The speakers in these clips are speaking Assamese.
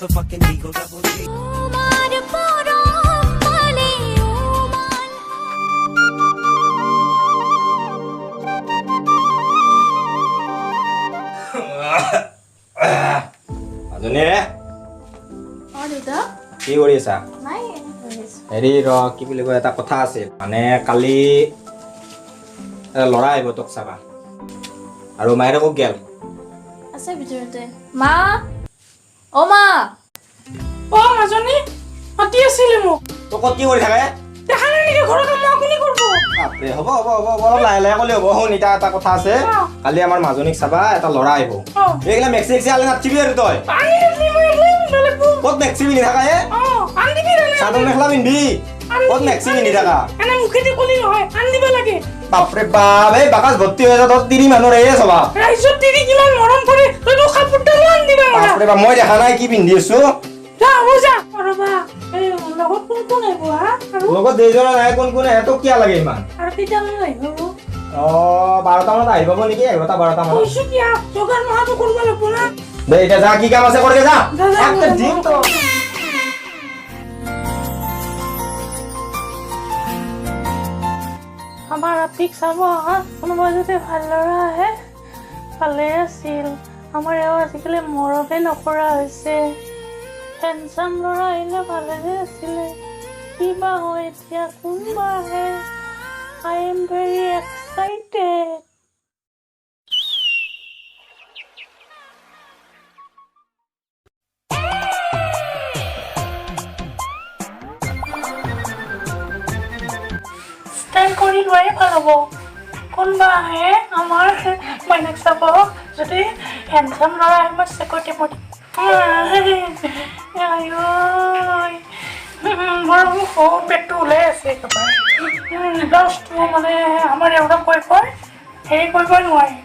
motherfucking Eagle Double G. মাজনী দেউতা কি কৰি আছা? নাই হেৰি কি বুলি কয় এটা কথা আছিল মানে কালি ল'ৰা আহিব তোক চাবা আৰু মায়েৰে মোক গেল আছে ভিতৰতে মা অ মা মাজনী মাতি আছিলে মোক তোক ক'ত কি কৰি থাকে? দেখা নাই নেকি ঘৰৰ কাম মই কোনে কৰিব বাপৰে হ'ব অলপ লাহে লাহে ক'লে হ'ব শুন এতিয়া এটা কথা আছে কালি আমাৰ মাজনীক চাবা এটা ল'ৰা আহিব এইগিলা মেক্সি আলে নাচিবি আৰু তই পানী দি মই লাগব ক'ত মেক্সি পিন্ধি থাকা আন দিবি চাদৰ মেখেলা পিন্ধি ক'ত মেক্সি পিন্ধি থাকা এনে মুখেদি কলি নহয় আন দিব লাগে বাপৰে বাপ এই বাকাচ ভৰ্তি হৈ যা তোৰ তিনি মানুহৰ এই চবা ৰাইজৰ তিৰি কিমান মৰম কৰে তই তো কাপোৰটা আন দিবা বাপৰে বাপ মই দেখা নাই কি পিন্ধি আছো যা হৈ যা ৰবা এই লগত কোন আহিব হা আৰু লগত যেইজনে নাই কোন কোন এত কিয় লাগে ইমান আৰু কেইটামান আহিব 12টা মানত আহি পাব নেকি 11টা 12টা মানত কৈছো কি যোগাৰ মহাটো কৰিব লাগিব না দে এতিয়া যা কি কাম আছে কৰগে যা যা, একটা দিন তো আমাৰ আপিক চাব কোনোবা যদি ভাল ল'ৰা আহে ভালে আছিল আমাৰ এওঁ আজিকালি মৰমে নকৰা হৈছে হেণ্ডচাম ল'ৰা আহিলে ভালে আছিলে কিবা হয় এতিয়া কোনবা আহে I am very excited stand কৰি লোৱাই ভাল হ'ব কোনবা আহে আমাৰ মাইনাক চাব যদি হেণ্ডচাম ল'ৰা আহে মই চেকটি পৰি বৰ পেটটো ওলাই আছে একেবাৰে ব্লাউজটো মানে আমাৰ এওঁক কৈ হেৰি কৰিব নোৱাৰি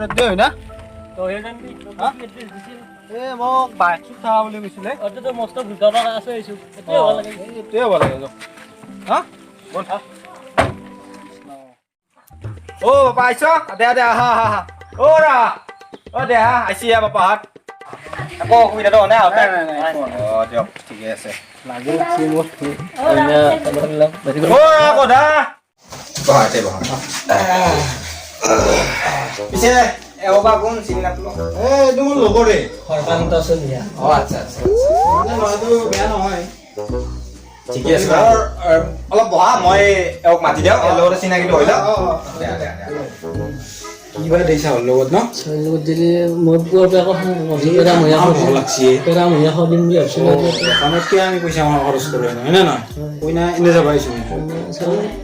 ৰেডি হয় না এ মোক বাইক চাবা বুলি কৈছিলে অতটো মস্ত ভিতৰত আছে এইছো এতে ভাল লাগে এইটোৱে ভাল লাগে হা বল ও পাইছ দে আহা ওৰা ও দে আইছি বাপাহাত আকৌ অসুবিধাটো নাই নাই দিয়ক ঠিকে আছে লাগে কি মোৰ অন্য তলবিলাক বেছি ওৰা কদা বহাতে বহা পিছে এওবা কোন চিনি নাপলো এইটো মোৰ লগৰে হৰকান্ত চলিয়া আচ্ছা মানে ল'ৰাটো বেয়া নহয় ঠিকে আছে অলপ বহা মই এওঁক মাতি দিওঁ এওঁৰ লগতে চিনাকিটো হৈ লওক কিবা দিছা হ'ল লগত ন লগত দিলে মই পুৱাৰ পৰা পেৰা মহিয়া ভাল লাগছি পেৰা মহিয়া দিম বুলি ভাবিছিলোঁ দোকানতকে আমি পইচা আমাৰ খৰচ কৰোঁ হয় নে নহয় কইনা এনে যাব আহিছোঁ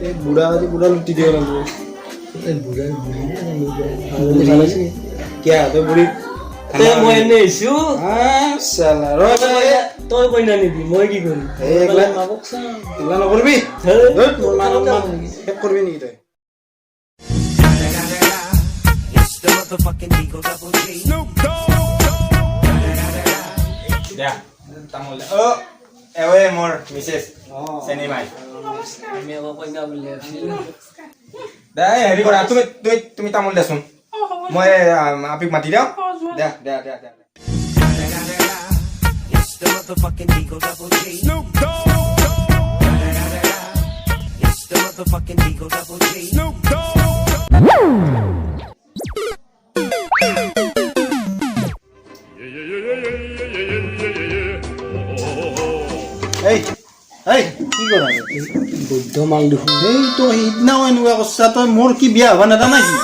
এই বুঢ়া লুটি দিব লাগিব কিয় তই বুঢ়ী মই এনে আহিছো তই কইনা নিবি মই কি কৰিম এইগিলা নকৰিবি মোৰ মানুহ শেষ কৰিবি নেকি তই It's the motherfucking Eagle Double G. Snoop Dogg. তামোল এৱে মোৰ মিছেছ চেনি মাই আমি আকৌ কইনা বুলি ভাবিছিলোঁ দে হেৰি কৰা তুমি তামোল দেচোন মই আপিক মাতি দিওঁ দে It's the motherfucking Eagle Double G. Snoop Dogg. It's the motherfucking Eagle Double G. Snoop Dogg. এই কি কৰা বৌদ্ধ মাল দেখোন এই তো সিদিনাও এনেকুৱা কৰছা তই মোৰ কি বিয়া হোৱা নাজানা নেকি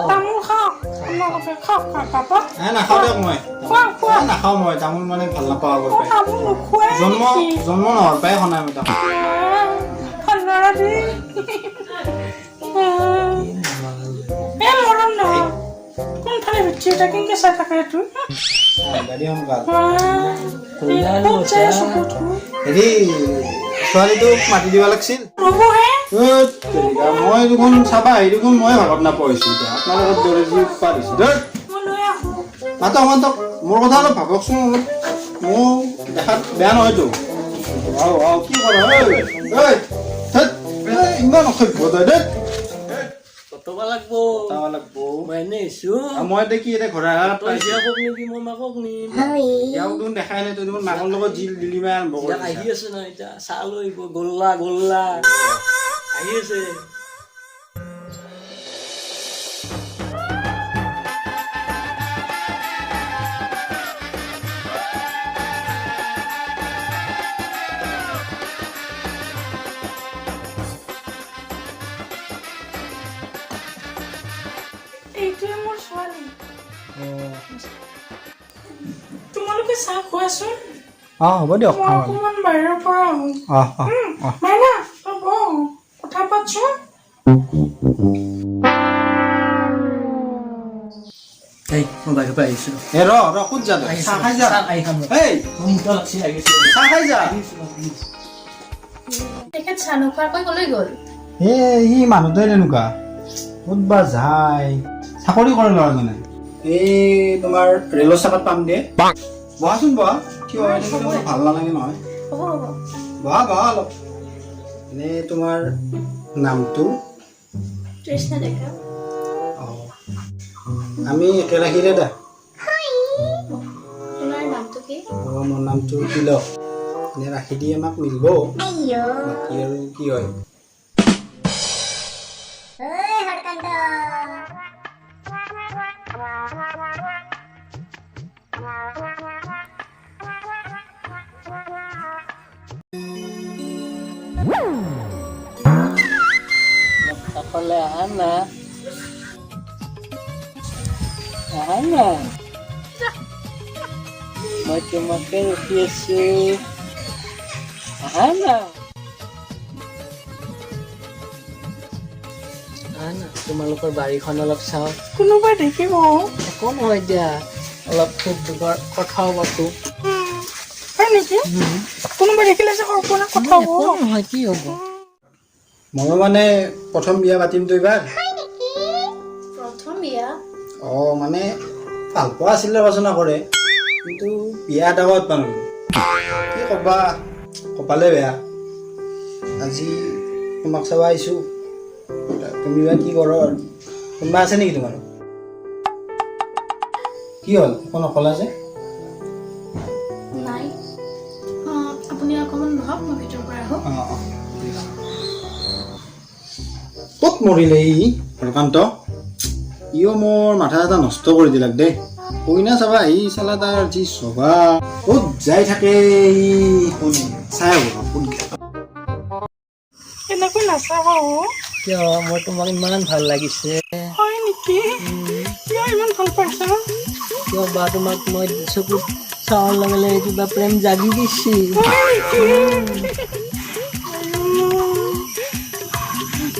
তামোল খাওক খাওক পাপা নাখাওঁ দিয়ক মই খোৱা নাখাওঁ মই তামোল মানে ভাল নাপাওঁ আগৰ পৰাই তামোল নোখোৱাই জন্ম নোহোৱাৰ পৰাই খনাই মই তামোল ঠাণ্ডা দি মৰম নহয় কোনফালে বিচ্ছি এটা কেনেকৈ চাই থাকে এইটো গাড়ীখন ভাল ক'ত যাই আছো ক'ত হেৰি ছোৱালীটোক মাতি দিব লাগিছিল ৰ'বহে মই দেখোন চাবা আহি দেখোন মই ভাগত নাপাইছোঁ এতিয়া আপোনালোকৰ দৰে যি পাৰিছোঁ ধৰ মই লৈ আহোঁ মাতক মোৰ কথা অলপ ভাবকচোন অলপ মোৰ দেখাত বেয়া নহয়তো কি কৰা ইমান অসভ্য তই দেই কটবা লাগবো চাব লাগব মই এনে আছো আৰু মই দেখি এতিয়া ঘৰ আঘাত তই পাইছো জীয়াকক নিবি মই মাকক নিম ইয়াক দেখোন দেখাই নাই তই দেখোন মাকৰ লগত জিল দিলি বা আৰম্ভ এতিয়া কৰি আহি আছে না এতিয়া চাহ লৈ আহিব গল্লা গল্লা আহি আছে এইটোৱে মোৰ ছোৱালী তোমালোকে চাহ খোৱাচোন হ'ব দিয়ক মই অকণমান বাহিৰৰ পৰা আহোঁ মাইনা তই বহ কথা পাতচোন এই মই বাহিৰৰ পৰা আহিছো এ ৰ ক'ত যা তই? চাহ খাই যা চাহ আহি খাম এই চাহ খাই যা তেখেত চাহ নোখোৱাকৈ ক'লৈ গ'ল সি মানুহটোৱে তেনেকুৱা ক'ত বা যায় চাকৰি কৰে ল'ৰাজনে এই তোমাৰ ৰেলৰ চাকাত পাম দিয়ে বহাচোন বহা কিয় হৈ থাকিলে মোৰ ভাল নালাগে নহয় হ'ব হ'ব বহা বহা অলপ এনেই তোমাৰ নামটো তৃষ্ণা ডেকা আমি একেৰাশীৰে দা তোমাৰ নামটো কি মোৰ নামটো তিলক এনে ৰাখি দি আমাক মিলিব বাকী আৰু কি হয় সকলে আহা না মই তোমাকে ৰখি আছো আহা না তোমালোকৰ বাৰীখন অলপ চাওঁ কোনোবাই দেখিব একো নহয় দিয়া অলপ খুব দুখৰ কথাও পাতো হয় নেকি কোনোবাই দেখিলে যে সৰুপৰা কথা হ'ব একো নহয় কি হ'ব ময়ো মানে প্ৰথম বিয়া পাতিমতো এইবাৰ প্ৰথম বিয়া মানে ভাল পোৱা আছিলে আলোচনা কৰে কিন্তু বিয়া এটা ক'ত পালোঁ কি ক'বা কপালে বেয়া আজি তোমাক চাব আহিছোঁ তুমি বা কি কৰ কোনোবা আছে নেকি তোমাৰ কি হ'ল একো নকলা যে নাই আপুনি অকণমান বহক মই ভিতৰৰ পৰা আহোঁ ক'ত মৰিলে ই হৰকান্ত ইও মোৰ মাথা এটা নষ্ট কৰি দিলাক দেই কইনা চাবা আহি চালা তাৰ যি স্বভাৱ ক'ত যাই থাকে ই শুনি চাই হ'ব ক'ত এনেকৈ নাচাবা কিয় মোৰ তোমাক ইমান ভাল লাগিছে হয় নেকি কিয় ইমান ভাল পাইছা কিয় বা তোমাক মই চকুত চাৱাৰ লগে লগে কিবা প্ৰেম জাগি দিছে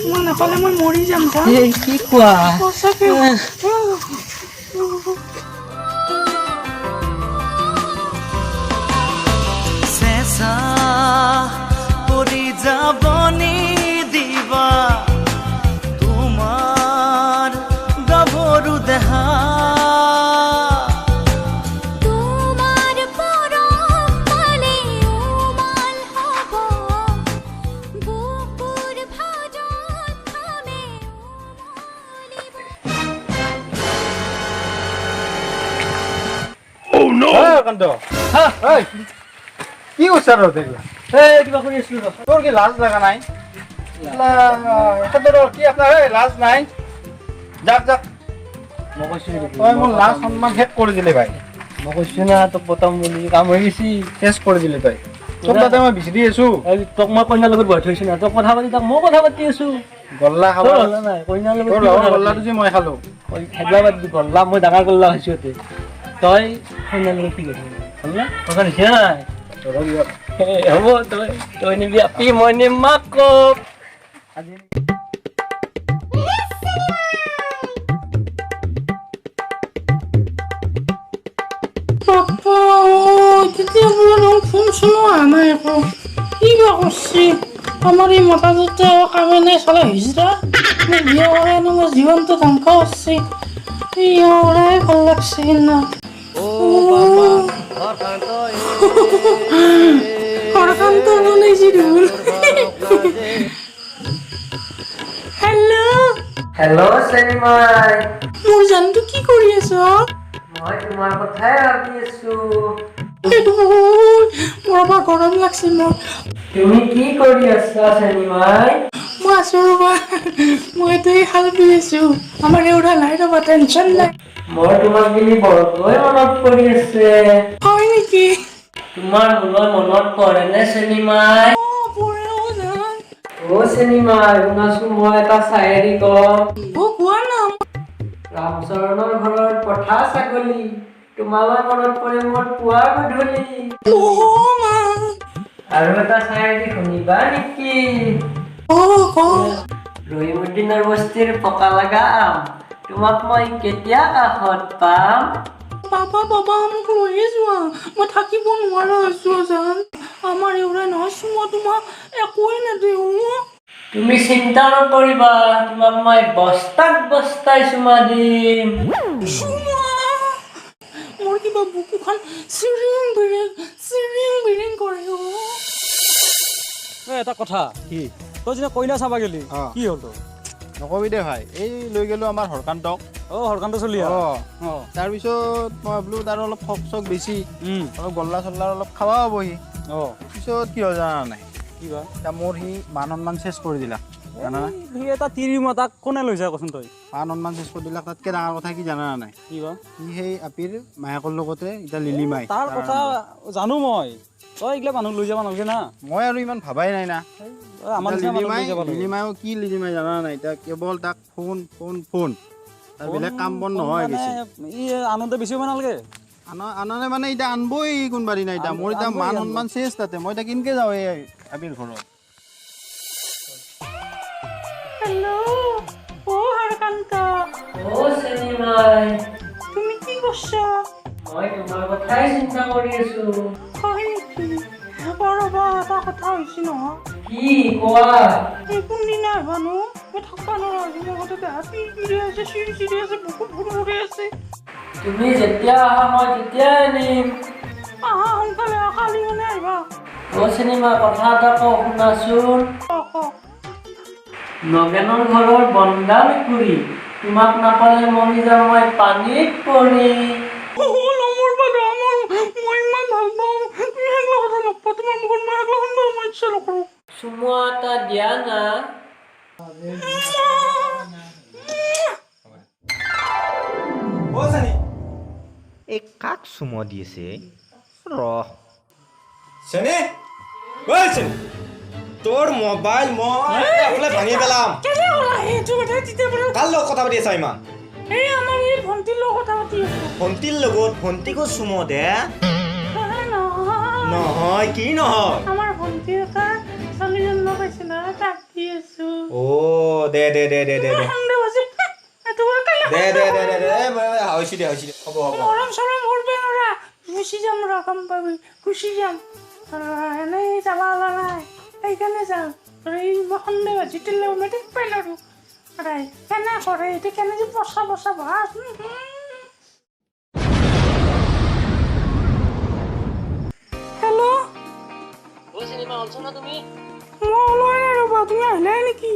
মই নাপালে মই মৰি যাম এই কি কোৱা সঁচাকে চেঁচা পৰি যাবনি দিবা তোমাৰ গাভৰু দেহা তোমাৰ পৰম মানে উমাল হব বুকুৰ ভাজন থামে হৰকান্ত কি কৈছা ৰ কিবা কৰি আছিলো তোৰ কি লাজ লগা নাই কি আপোনাৰ লাজ নাই যাক যাক মই কৈছো তই মোৰ লাজ সন্মান শেষ কৰি দিলি ভাই মই কৈছো না তোক পতাম বুলি কাম হৈ গৈছি শেষ কৰি দিলি তই তোক তাতে মই বিচাৰি আছো তোক মই কইনাৰ লগত বহি থৈছো না তোক কথা পাতি তাক মই কথা পাতি আছো গল্লা খাব তোৰ হলা নাই কইনাৰ লগত তোৰ কি কথা লগৰ গল্লাটো যে মই খালো হায়দৰাবাদ দি গল্লা মই ডাঙৰ গল্লা হৈছো ইয়াতে তই কইনাৰ লগত কি কথা হ'ল না কথা নিছে নাই হ'ব তই নিবি আপি মই নিম মাকক আজি বাপ্পা তেতিয়া বোলে ফোন চোনো অহা নাই একো কি বা কৰিছে আমাৰ এই মতাটোতে কামে নাই চলা হিজৰা মই বিয়া কৰা মোৰ জীৱনটো ধ্বংস কৰিছে বিয়া কৰাই ভাল লাগছে না হৰকান্ত বনাইছি দেখোন হেল্ল' হেল্ল' চেনিমাই মোৰ জানটো কি কৰি আছ মই তোমাৰ কথাই ভাবি আছো মোৰ পৰা গৰম লাগছে মোৰ তুমি কি কৰি আছা চেনিমাই মই আছো ৰবা মই এটাই হাল দি আছো আমাৰ এওৰা নাই ৰবা টেনচন নাই মই তোমাক বুলি বৰকৈ মনত পৰি আছে হয় নেকি তোমাৰ মোলৈ মনত পৰেনে চেনিমাই পৰে জান অ চেনিমাই শুনাচোন মই এটা চায়েৰী কওঁ কোৱা নাম ৰামচৰণৰ ঘৰত পঠা ছাগলী তোমালৈ মনত পৰে মোৰ পুৱা গধূলি মা আৰু এটা চায়েৰী শুনিবা নেকি ৰহিমুদ্দিনৰ বস্তিৰ পকা লগা আম তোমাক মই কেতিয়া কাষত পাম পাপা মোক লৈয়ে যোৱা মই থাকিব নোৱাৰা হৈছো জান আমাৰ এওৰা নহয় চুমা তোমাক একোৱে নেদেও তুমি চিন্তা নকৰিবা তোমাক মই বস্তাই চুমা দিম মোৰ কিবা বুকুখন চিৰিং বিৰিং কৰে এটা কথা কি তই যেতিয়া কইনা চাবা গেলি অ'। কি হ'ল তোৰ নকবি দে ভাই এই লৈ গ'লো আমাৰ হৰকান্তক হৰকান্ত চলি তাৰপিছত মই ভাবিলো তাৰ অলপ খক চক বেছি অলপ গল্লা চল্লাৰ অলপ খাবা হ'বহি পিছত কি হ'ল জানা নাই কিবা এতিয়া মোৰ সি মান সন্মান চেছ কৰি দিলা জানা নাই সি এটা তিৰিমা তাক কোনে লৈ যায় কচোন তই মান সন্মান চেছ কৰি দিলাক তাতকৈ ডাঙৰ কথা কি জানা নাই কিবা সি সেই আপিৰ মায়াকৰ লগতে এতিয়া লিলি মাই তাৰ কথা জানো মই তই এইগিলা মানুহ লৈ যাব নালাগে না মই আৰু ইমান ভাবাই নাই না আমাৰ নিচিনা মানুহ লৈ যাব লাগে লিলি মায়ো কি লিলি মাই জানা নাই এতিয়া কেৱল তাক ফোন তাৰ বেলেগ কাম বন নহয় মানে বেছি ই আনন্দ বেছি হ'ব নালাগে আননে মানে এতিয়া আনবই কোনোবা দিনা এতিয়া মোৰ এতিয়া মান সন্মান চেছ তাতে মই এতিয়া কেনেকৈ যাওঁ এই আপিৰ ঘৰত হেল্ল' হৰকান্ত অ চেনিমাই তুমি কি কৰছা মই তোমাৰ কথাই চিন্তা কৰি আছো হয় নেকি ৰবা এটা কথা হৈছে নহয় কি কোৱা এই কোনদিনা আহিবানো মই থাকবা নোৱাৰা হৈছো মোৰ ঘৰতে দেহা পিৰি আছে চিৰি আছে বুকুত ভুৰি আছে তুমি যেতিয়া আহা মই তেতিয়াই আনিম আহা সোনকালে কালি মানে আহিবা অ চিনেমা কথা এটা কওঁ শুনাচোন নগেনৰ ঘৰৰ বন্দা মেকুৰী তোমাক নাপালে মৰি যাম মই পানীত পৰি মোৰ বাদা মই ইমান ভাল পাওঁ তুমি একলা কথা নকবা তোমাৰ মুখত মই একলা সুন্দৰ মই ইচ্ছা নকৰোঁ চুমুৱা এটা দিয়া না এই কাক চুমো দি আছে চেনি তোৰ মোবাইল মই এফালে ভাঙি পেলাম কেনে ক'লা সেইটো কথা তেতিয়া বাৰু কাৰ লগত কথা পাতি আছা ইমান এই আমাৰ এই ভণ্টিৰ লগত কথা পাতি আছোঁ ভণ্টিৰ লগত ভণ্টিকো চুমো দে নহয় নহয় কি নহয় আমাৰ ভণ্টিৰ এটা ছোৱালী জন্ম পাইছে না তাক দি আছোঁ অ' দে সন্দেহ হৈছে এইটো বাৰু কাইলৈ হৈছে দে হ'ব মৰম চৰম কৰবে নৰা গুচি যাম ৰ কাম পাবি গুচি যাম এনেই যাবা ওলা নাই সেইকাৰণে যাওঁ এই মই সন্দেহ হৈছে তেলে উন্নতি পাই লৰো কেনে কৰে এতিয়া কেনে যে বচা ভাত হেল্ল' অ চিনেমা হলছ না তুমি মই ওলোৱাই নাই ৰ'বা তুমি আহিলাই নেকি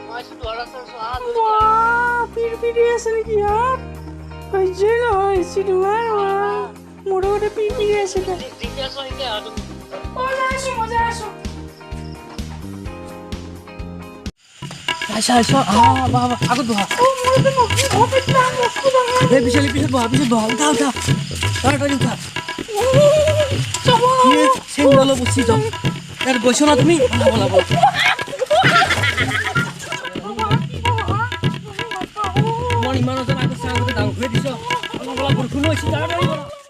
মই আছো দুৱাৰ ৰাস্তাৰ পিৰি আছে নেকি হাত সহ্যই নহয় তোমাৰ মোৰ লগতে পিৰি আছে মজা আছো আগত বহা পিছত বহা উঠা তাড়াতাড়ি উঠা চেন্ডেল বসি যাও ইয়ার গৈছো না তুমি বলা মই ইমান আগত চাহ ডাঙৰ দিছ বৰষুণ হৈছে তাড়াতাড়ি